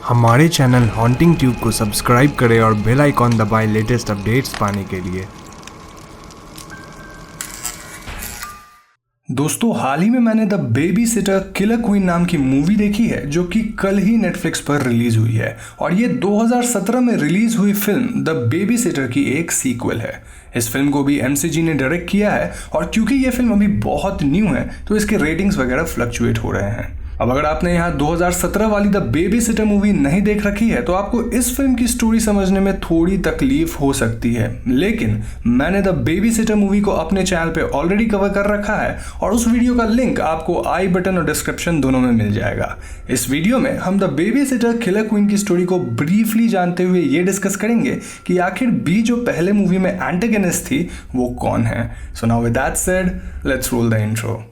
हमारे channel haunting tube को subscribe करें और बेल आइकॉन दबाएं लेटेस्ट अपडेट्स पाने के लिए। दोस्तों, हाल ही में मैंने the baby sitter killer queen नाम की मूवी देखी है जो कि कल ही नेटफ्लिक्स पर रिलीज हुई है और ये 2017 में रिलीज हुई फिल्म द बेबी सिटर की एक सीक्वल है। इस फिल्म को भी MCG ने डायरेक्ट किया है और क्योंकि ये फिल्म अभी बहुत न्यू है तो इसके रेटिंग्स वगैरह फ्लक्चुएट हो रहे हैं। अब अगर आपने यहाँ 2017 वाली द बेबी सिटर मूवी नहीं देख रखी है तो आपको इस फिल्म की स्टोरी समझने में थोड़ी तकलीफ हो सकती है, लेकिन मैंने द बेबी सिटर मूवी को अपने चैनल पे ऑलरेडी कवर कर रखा है और उस वीडियो का लिंक आपको आई बटन और डिस्क्रिप्शन दोनों में मिल जाएगा। इस वीडियो में हम the baby sitter killer queen की स्टोरी को ब्रीफली जानते हुए ये डिस्कस करेंगे कि आखिर बी जो पहले मूवी में एंटेगनिस्ट थी वो कौन है। So now with that said, let's roll the intro.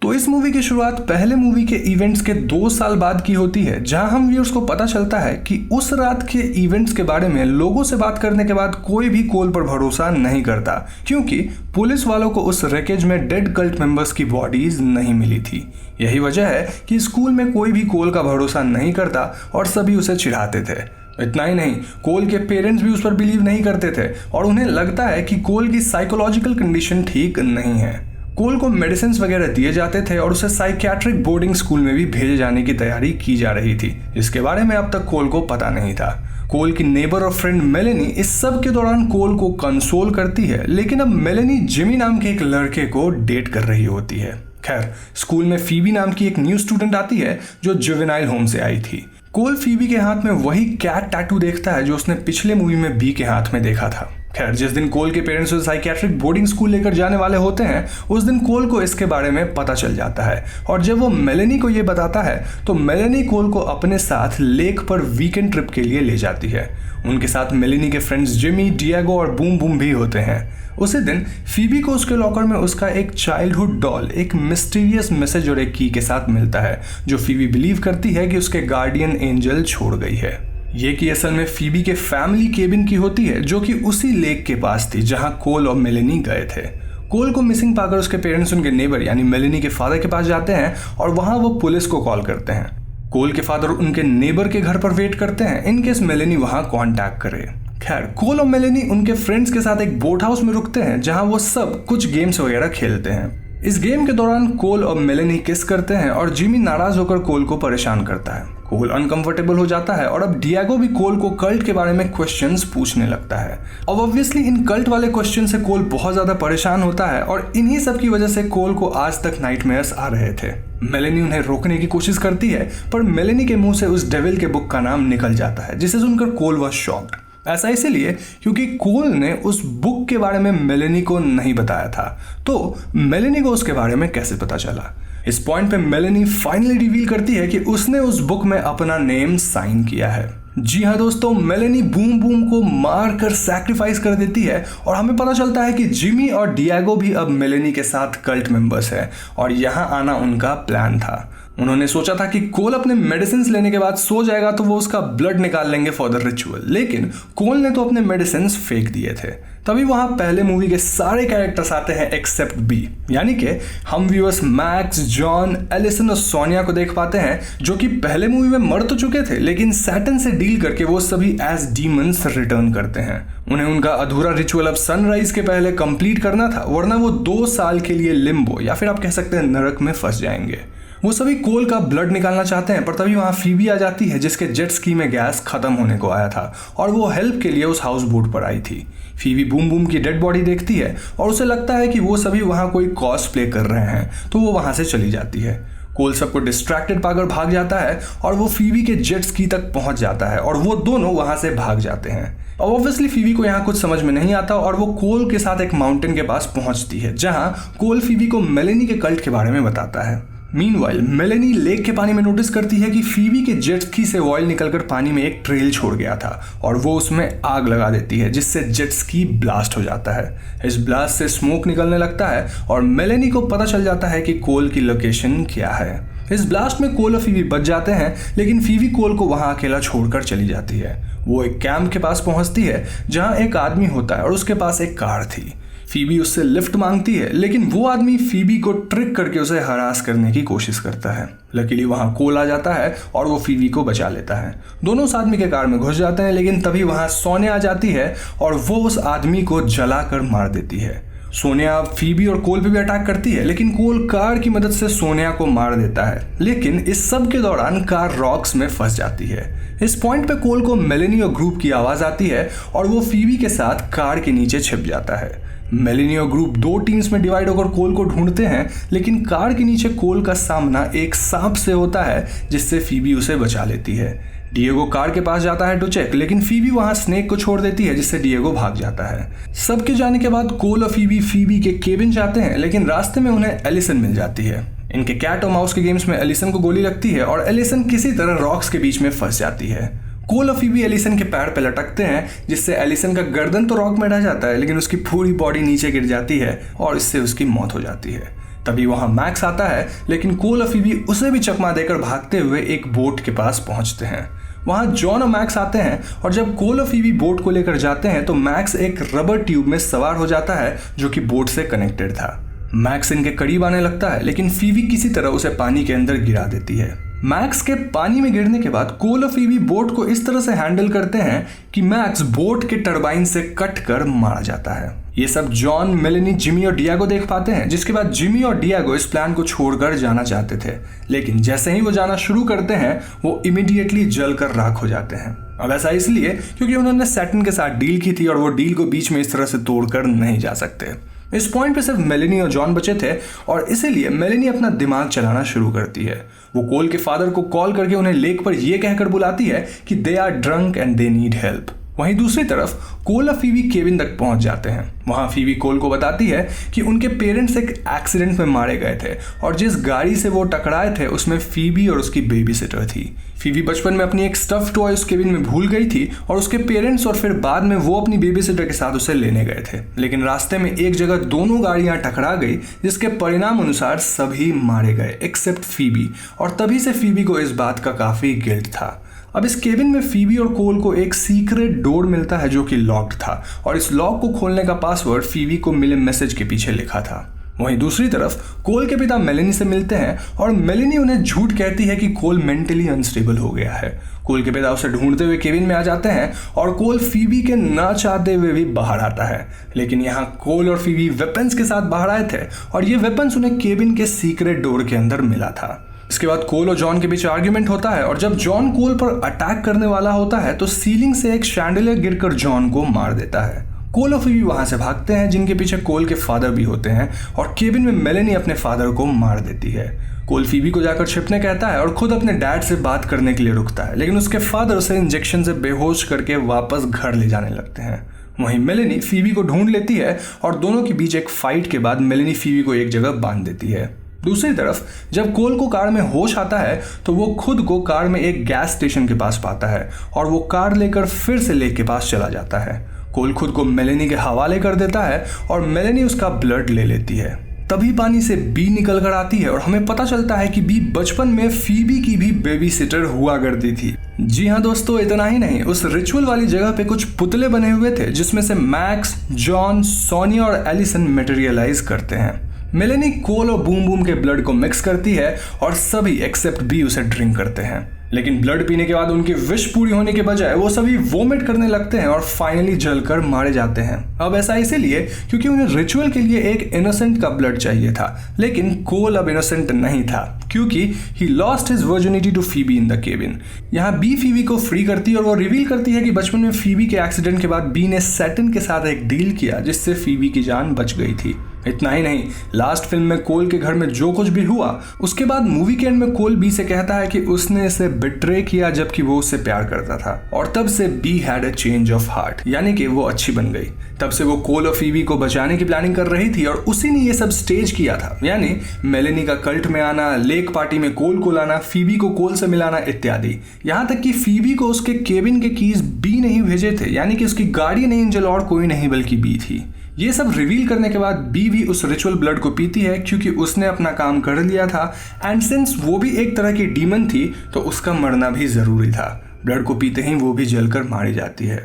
तो इस मूवी की शुरुआत पहले मूवी के इवेंट्स के 2 साल बाद की होती है, जहां हम व्यूअर्स को पता चलता है कि उस रात के इवेंट्स के बारे में लोगों से बात करने के बाद कोई भी कोल पर भरोसा नहीं करता, क्योंकि पुलिस वालों को उस रैकेज में डेड कल्ट मेंबर्स की बॉडीज नहीं मिली थी। यही वजह है कि स्कूल में कोई भी कोल का भरोसा नहीं करता और सभी उसे चिढ़ाते थे। इतना ही नहीं, कोल के पेरेंट्स भी उस पर बिलीव नहीं करते थे और उन्हें लगता है कि कोल की साइकोलॉजिकल कंडीशन ठीक नहीं है। कोल को मेडिसिन वगैरह दिए जाते थे और उसे साइकियाट्रिक बोर्डिंग स्कूल में भी भेजे जाने की तैयारी की जा रही थी। इसके बारे में अब तक कोल को पता नहीं था। कोल की नेबर और फ्रेंड मेलेनी इस सब के दौरान कोल को कंसोल करती है, लेकिन अब मेलेनी जिमी नाम के एक लड़के को डेट कर रही होती है। खैर, स्कूल में फीबी नाम की एक न्यू स्टूडेंट आती है जो जुवेनाइल होम से आई थी। कोल फीबी के हाथ में वही कैट टैटू देखता है जो उसने पिछले मूवी में बी के हाथ में देखा था। खैर, जिस दिन कोल के पेरेंट्स उसे साइकियाट्रिक बोर्डिंग स्कूल लेकर जाने वाले होते हैं उस दिन कोल को इसके बारे में पता चल जाता है और जब वो मेलेनी को ये बताता है तो मेलेनी कोल को अपने साथ लेक पर वीकेंड ट्रिप के लिए ले जाती है। उनके साथ मेलेनी के फ्रेंड्स जिमी, डिएगो और बूम बूम भी होते हैं। उसी दिन फीबी को उसके लॉकर में उसका एक चाइल्डहुड डॉल एक मिस्टीरियस मैसेज और एक की के साथ मिलता है जो फीबी बिलीव करती है कि उसके गार्डियन एंजल छोड़ गई है। ये की असल में फीबी के फैमिली केबिन की होती है जो कि उसी लेक के पास थी जहां कोल और मेलेनी गए थे। कोल को मिसिंग पाकर उसके पेरेंट्स उनके नेबर यानी मेलेनी के फादर के पास जाते हैं और वहां वो पुलिस को कॉल करते हैं। कोल के फादर उनके नेबर के घर पर वेट करते हैं इन केस मेलेनी वहां कांटेक्ट करे। खैर, कोल और मेलेनी उनके फ्रेंड्स के साथ एक बोट हाउस में रुकते हैं जहां वो सब कुछ गेम्स वगैरह खेलते हैं। इस गेम के दौरान कोल और मेलेनी किस करते हैं और जिमी नाराज होकर कोल को परेशान करता है। कोल अनकंफर्टेबल हो जाता है और अब डिएगो भी कोल को कल्ट के बारे में क्वेश्चंस पूछने लगता है। अब ऑब्वियसली इन कल्ट वाले क्वेश्चन से कोल बहुत ज्यादा परेशान होता है और इन्हीं सब की वजह से कोल को आज तक नाइटमेयर्स आ रहे थे। मेलेनी उन्हें रोकने की कोशिश करती है पर मेलेनी के मुंह से उस डेविल के बुक का नाम निकल जाता है, जिसे सुनकर कोल वॉज शॉक्ड। ऐसा इसलिए क्योंकि कोल ने उस बुक के बारे में मेलेनी को नहीं बताया था, तो मेलेनी को उसके बारे में कैसे पता चला। इस पॉइंट पे मेलेनी फाइनली रिवील करती है कि उसने उस बुक में अपना नेम साइन किया है। जी हाँ दोस्तों, मेलेनी बूम बूम को मार कर सैक्रिफाइस कर देती है और हमें पता चलता है कि जिमी और डिएगो भी अब मेलेनी के साथ कल्ट मेंबर्स है और यहाँ आना उनका प्लान था। उन्होंने सोचा था कि कोल अपने मेडिसिन लेने के बाद सो जाएगा तो वो उसका ब्लड निकाल लेंगे फॉर द रिचुअल, लेकिन कोल ने तो अपने मेडिसिन फेंक दिए थे। तभी वहां पहले मूवी के सारे कैरेक्टर्स आते हैं एक्सेप्ट बी, यानी कि हम व्यूअर्स मैक्स, जॉन, एलिसन और सोनिया को देख पाते हैं जो कि पहले मूवी में मर तो चुके थे लेकिन सैटन से डील करके वो सभी एज डीमंस रिटर्न करते हैं। उन्हें उनका अधूरा रिचुअल अब सनराइज के पहले कंप्लीट करना था, वरना वो 2 साल के लिए लिम्बो या फिर आप कह सकते हैं नरक में फंस जाएंगे। वो सभी कोल का ब्लड निकालना चाहते हैं पर तभी वहां फीबी आ जाती है जिसके जेट स्की में गैस खत्म होने को आया था और वो हेल्प के लिए उस हाउस बोट पर आई थी। फीबी बूम बूम की डेड बॉडी देखती है और उसे लगता है कि वो सभी वहां कोई कॉस प्ले कर रहे हैं, तो वो वहां से चली जाती है। कोल सबको डिस्ट्रैक्टेड पाकर भाग जाता है और वो फीबी के जेट स्की तक पहुंच जाता है और वो दोनों वहां से भाग जाते हैं। अब ऑब्वियसली फीबी को यहाँ कुछ समझ में नहीं आता और वो कोल के साथ एक माउंटेन के पास पहुंचती है जहां कोल फीबी को मेलेनी के कल्ट के बारे में बताता है। मीनवाइल मेलेनी लेक के पानी में नोटिस करती है कि फीबी के जेट स्की से ऑयल निकलकर पानी में एक ट्रेल छोड़ गया था और वो उसमें आग लगा देती है जिससे जेट स्की ब्लास्ट हो जाता है। इस ब्लास्ट से स्मोक निकलने लगता है और मेलेनी को पता चल जाता है कि कोल की लोकेशन क्या है। इस ब्लास्ट में कोल और फीबी बच जाते हैं, लेकिन फीबी कोल को वहां अकेला छोड़कर चली जाती है। वो एक कैंप के पास पहुंचती है जहां एक आदमी होता है और उसके पास एक कार थी। फीबी उससे लिफ्ट मांगती है, लेकिन वो आदमी फीबी को ट्रिक करके उसे हरास करने की कोशिश करता है। लकीली वहां कोल आ जाता है और वो फीबी को बचा लेता है। दोनों उस आदमी के कार में घुस जाते हैं, लेकिन तभी वहां सोनिया आ जाती है और वो उस आदमी को जलाकर मार देती है। सोनिया फीबी और कोल पे भी अटैक करती है, लेकिन कोल कार की मदद से सोनिया को मार देता है। लेकिन इस सब के दौरान कार रॉक्स में फंस जाती है। इस पॉइंट पे कोल को मेलेनी और ग्रुप की आवाज आती है और वो फीबी के साथ कार के नीचे छिप जाता है। मेलेनी और ग्रुप दो टीम्स में डिवाइड होकर कोल को ढूंढते हैं, लेकिन कार के नीचे कोल का सामना एक सांप से होता है, जिससे फीबी उसे बचा लेती है। डिएगो कार के पास जाता है टू चेक, लेकिन फीबी वहां स्नेक को छोड़ देती है, जिससे डिएगो भाग जाता है। सबके जाने के बाद कोल और फीबी के केबिन जाते हैं, लेकिन रास्ते में उन्हें एलिसन मिल जाती है। इनके कैट और माउस के गेम्स में एलिसन को गोली लगती है और एलिसन किसी तरह रॉक्स के बीच में फंस जाती है। कोल और फीबी एलिसन के पैर पे लटकते हैं, जिससे एलिसन का गर्दन तो रॉक में रह जाता है, लेकिन उसकी पूरी बॉडी नीचे गिर जाती है और इससे उसकी मौत हो जाती है। तभी वहां मैक्स आता है, लेकिन कोल और फीबी उसे भी चकमा देकर भागते हुए एक बोट के पास पहुंचते हैं। वहां जॉन और मैक्स आते हैं और जब कोल और फीबी बोट को लेकर जाते हैं तो मैक्स एक रबर ट्यूब में सवार हो जाता है जो कि बोट से कनेक्टेड था। मैक्स इनके करीब आने लगता है, लेकिन फीबी किसी तरह उसे पानी के अंदर गिरा देती है। मैक्स के पानी में गिरने के बाद कोल और फीबी बोट को इस तरह से हैंडल करते हैं कि मैक्स बोट के टरबाइन से कट कर मारा जाता है। ये सब जॉन, मेलेनी, जिमी और डिएगो देख पाते हैं, जिसके बाद जिमी और डिएगो इस प्लान को छोड़कर जाना चाहते थे, लेकिन जैसे ही वो जाना शुरू करते हैं वो इमीडिएटली जलकर राख हो जाते हैं। अब ऐसा इसलिए क्योंकि उन्होंने सैटर्न के साथ डील की थी और वो डील को बीच में इस तरह से तोड़कर नहीं जा सकते। इस पॉइंट पे सिर्फ मेलेनी और जॉन बचे थे और इसीलिए मेलेनी अपना दिमाग चलाना शुरू करती है। वो कोल के फादर को कॉल करके उन्हें लेक पर यह कहकर बुलाती है कि they are drunk and they need help. वहीं दूसरी तरफ कोल और फीबी केबिन तक पहुंच जाते हैं। वहां फीबी कोल को बताती है कि उनके पेरेंट्स एक एक्सीडेंट में मारे गए थे और जिस गाड़ी से वो टकराए थे उसमें फीबी और उसकी बेबी सिटर थी। फीबी बचपन में अपनी एक स्टफ टॉय उस केबिन में भूल गई थी और उसके पेरेंट्स और फिर बाद में वो अपनी बेबी सिटर के साथ उसे लेने गए थे, लेकिन रास्ते में एक जगह दोनों गाड़ियां टकरा गई, जिसके परिणाम अनुसार सभी मारे गए एक्सेप्ट फीबी, और तभी से फीबी को इस बात का काफी गिल्ट था। अब इस केबिन में फीबी और कोल को एक सीक्रेट डोर मिलता है जो कि लॉक्ड था और इस लॉक को खोलने का पासवर्ड फीबी को मिले मैसेज के पीछे लिखा था। वहीं दूसरी तरफ कोल के पिता मेलेनी से मिलते हैं और मेलेनी उन्हें झूठ कहती है कि कोल मेंटली अनस्टेबल हो गया है। कोल के पिता उसे ढूंढते हुए केबिन में आ जाते हैं और कोल फीबी के ना चाहते हुए भी बाहर आता है, लेकिन यहाँ कोल और फीबी वेपन्स के साथ बाहर आए थे और ये वेपन्स उन्हें केबिन के सीक्रेट डोर के अंदर मिला था। इसके बाद कोल और जॉन के बीच आर्ग्यूमेंट होता है और जब जॉन कोल पर अटैक करने वाला होता है तो सीलिंग से एक शैंडलियर गिरकर जॉन को मार देता है। कोल और फीबी वहां से भागते हैं, जिनके पीछे कोल के फादर भी होते हैं, और केबिन में मेलेनी अपने फादर को मार देती है। कोल फीबी को जाकर छिपने कहता है और खुद अपने डैड से बात करने के लिए रुकता है, लेकिन उसके फादर उसे इंजेक्शन से बेहोश करके वापस घर ले जाने लगते हैं। वहीं मेलेनी फीबी को ढूंढ लेती है और दोनों के बीच एक फाइट के बाद मेलेनी फीबी को एक जगह बांध देती है। दूसरी तरफ जब कोल को कार में होश आता है तो वो खुद को कार में एक गैस स्टेशन के पास पाता है और वो कार लेकर फिर से लेक के पास चला जाता है। कोल खुद को मेलेनी के हवाले कर देता है और मेलेनी उसका ब्लड ले लेती है। तभी पानी से बी निकल कर आती है और हमें पता चलता है कि बी बचपन में फीबी की भी बेबी सिटर हुआ करती थी। जी हाँ दोस्तों, इतना ही नहीं, उस रिचुअल वाली जगह पे कुछ पुतले बने हुए थे जिसमें से मैक्स, जॉन, सोनिया और एलिसन मटेरियलाइज करते हैं। मेलेनी कोल और बूम बूम के ब्लड को मिक्स करती है और सभी एक्सेप्ट बी उसे ड्रिंक करते हैं, लेकिन ब्लड पीने के बाद उनकी विश पूरी होने के बजाय वो सभी वोमिट करने लगते हैं और फाइनली जलकर मारे जाते हैं। अब ऐसा इसीलिए क्योंकि उन्हें रिचुअल के लिए एक इनोसेंट का ब्लड चाहिए था, लेकिन कोल अब इनोसेंट नहीं था क्योंकि he lost his virginity to Phoebe in the cabin. यहाँ बी फीबी को फ्री करती है और वो रिवील करती है कि बचपन में फीबी के एक्सीडेंट के बाद बी ने सैटर्न के साथ एक डील किया जिससे फीबी की जान बच गई थी। इतना ही नहीं, लास्ट फिल्म में कोल के घर में जो कुछ भी हुआ उसके बाद मूवी के एंड में कोल बी से कहता है कि उसने इसे बिट्रे किया जबकि वो उससे प्यार करता था, और तब से be had a change of heart, यानी कि वो अच्छी बन गई। तब से वो कोल और फीबी को बचाने की प्लानिंग कर रही थी और उसी ने ये सब स्टेज किया था, यानी मेलेनी का कल्ट में आना, लेक पार्टी में कोल को लाना, फीबी को कोल से मिलाना इत्यादि। यहाँ तक कि फीबी को उसके केबिन के कीज बी नहीं भेजे थे, यानी कि उसकी गार्डियन एंजल और कोई नहीं बल्कि बी थी। ये सब रिवील करने के बाद बी भी उस रिचुअल ब्लड को पीती है क्योंकि उसने अपना काम कर लिया था एंड सिंस वो भी एक तरह की डीमन थी तो उसका मरना भी ज़रूरी था। ब्लड को पीते ही वो भी जलकर मारी जाती है।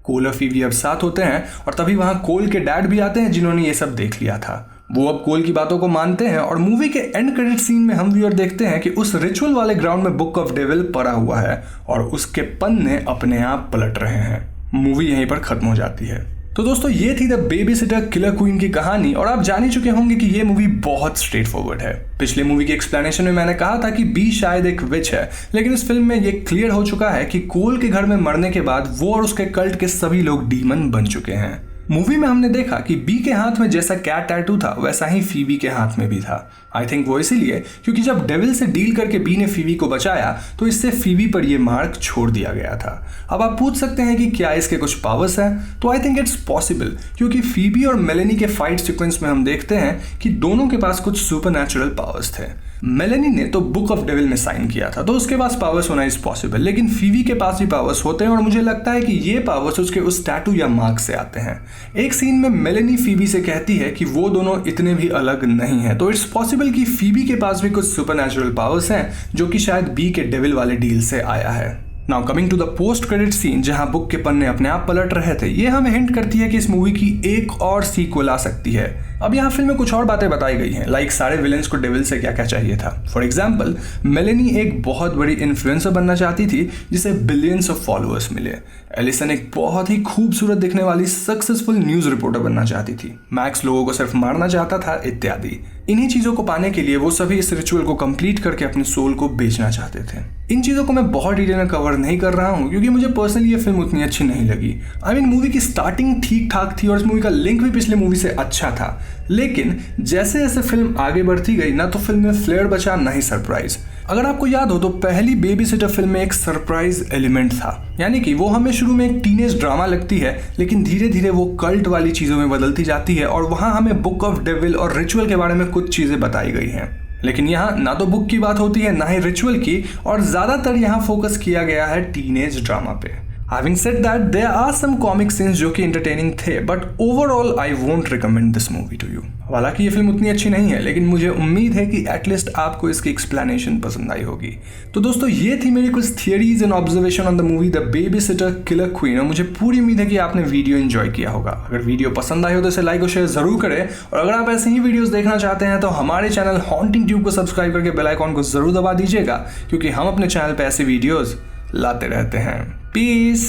कोल और फीवी अब साथ होते हैं और तभी वहाँ कोल के डैड भी आते हैं जिन्होंने ये सब देख लिया था। वो अब कोल की बातों को मानते हैं और मूवी के एंड क्रेडिट सीन में हम व्यूअर देखते हैं कि उस रिचुअल वाले ग्राउंड में बुक ऑफ डेविल पड़ा हुआ है और उसके पन्ने अपने आप पलट रहे हैं। मूवी यहीं पर खत्म हो जाती है। तो दोस्तों ये थी the baby sitter killer queen की कहानी और आप जान ही चुके होंगे कि ये मूवी बहुत स्ट्रेट फॉरवर्ड है। पिछले मूवी के एक्सप्लेनेशन में मैंने कहा था कि बी शायद एक विच है, लेकिन इस फिल्म में ये क्लियर हो चुका है कि कोल के घर में मरने के बाद वो और उसके कल्ट के सभी लोग डीमन बन चुके हैं। मूवी में हमने देखा कि बी के हाथ में जैसा कैट टैटू था वैसा ही फीवी के हाथ में भी था। आई थिंक वो इसीलिए क्योंकि जब डेविल से डील करके बी ने फीवी को बचाया तो इससे फीवी पर ये मार्क छोड़ दिया गया था। अब आप पूछ सकते हैं कि क्या इसके कुछ पावर्स हैं, तो आई थिंक इट्स पॉसिबल क्योंकि फीवी और मेलेनी के फाइट सीक्वेंस में हम देखते हैं कि दोनों के पास कुछ सुपरनैचुरल पावर्स थे। मेलेनी ने तो बुक ऑफ डेविल में साइन किया था तो उसके पास पावर्स होना इज पॉसिबल, लेकिन फीवी के पास भी पावर्स होते हैं और मुझे लगता है कि ये पावर्स उसके उस टैटू या मार्क से आते हैं। एक सीन में मेलेनी फीवी से कहती है कि वो दोनों इतने भी अलग नहीं हैं, तो इट्स पॉसिबल कि फीवी के पास भी कुछ सुपरनैचुरल पावर्स हैं जो कि शायद बी के डेविल वाले डील से आया है। Now coming to the post credit scene जहां बुक के पन्ने अपने आप पलट रहे थे, ये हमें हिंट करती है कि इस मूवी की एक और सीक्वल आ सकती है। अब यहाँ फिल्म में कुछ और बातें बताई गई हैं, लाइक सारे विलेंस को डेविल से क्या क्या चाहिए था। फॉर एग्जाम्पल मेलेनी एक बहुत बड़ी इन्फ्लुएंसर बनना चाहती थी जिसे बिलियंस ऑफ फॉलोअर्स मिले। एलिसन एक बहुत ही खूबसूरत दिखने वाली सक्सेसफुल न्यूज रिपोर्टर बनना चाहती थी। मैक्स लोगों को सिर्फ मारना चाहता था, इत्यादि। इन्हीं चीजों को पाने के लिए वो सभी इस रिचुअल को कंप्लीट करके अपने सोल को बेचना चाहते थे। इन चीजों को मैं बहुत डिटेल में कवर नहीं कर रहा हूँ क्योंकि मुझे पर्सनली ये फिल्म उतनी अच्छी नहीं लगी। आई मीन मूवी की स्टार्टिंग ठीक ठाक थी और इस मूवी का लिंक भी पिछले मूवी से अच्छा था, लेकिन जैसे जैसे फिल्म आगे बढ़ती गई ना तो फिल्म में फ्लेयर बचा ना ही सरप्राइज। अगर आपको याद हो तो पहली बेबी सिटर फिल्म में एक सरप्राइज एलिमेंट था, यानी कि वो हमें शुरू में एक टीनेज ड्रामा लगती है लेकिन धीरे धीरे वो कल्ट वाली चीज़ों में बदलती जाती है और वहाँ हमें बुक ऑफ डेविल और रिचुअल के बारे में कुछ चीज़ें बताई गई हैं। लेकिन यहाँ ना तो बुक की बात होती है ना ही रिचुअल की और ज़्यादातर यहाँ फोकस किया गया है टीनेज ड्रामा पे। Having said that, there are some comic scenes जो कि entertaining थे, but overall I won't recommend this movie to you। हालांकि ये फिल्म उतनी अच्छी नहीं है लेकिन मुझे उम्मीद है कि एटलीस्ट आपको इसकी एक्सप्लेनेशन पसंद आई होगी। तो दोस्तों ये थी मेरी कुछ theories and observation on the movie the baby sitter killer queen और मुझे पूरी उम्मीद है कि आपने वीडियो एंजॉय किया होगा। अगर वीडियो पसंद आई हो तो इसे लाइक और शेयर जरूर करें और अगर आप ऐसे ही वीडियोस देखना चाहते हैं तो हमारे चैनल हॉन्टिंग ट्यूब को सब्सक्राइब करके बेल आइकॉन को जरूर दबा दीजिएगा क्योंकि हम अपने चैनल पर ऐसे वीडियोज लाते रहते हैं। पीस।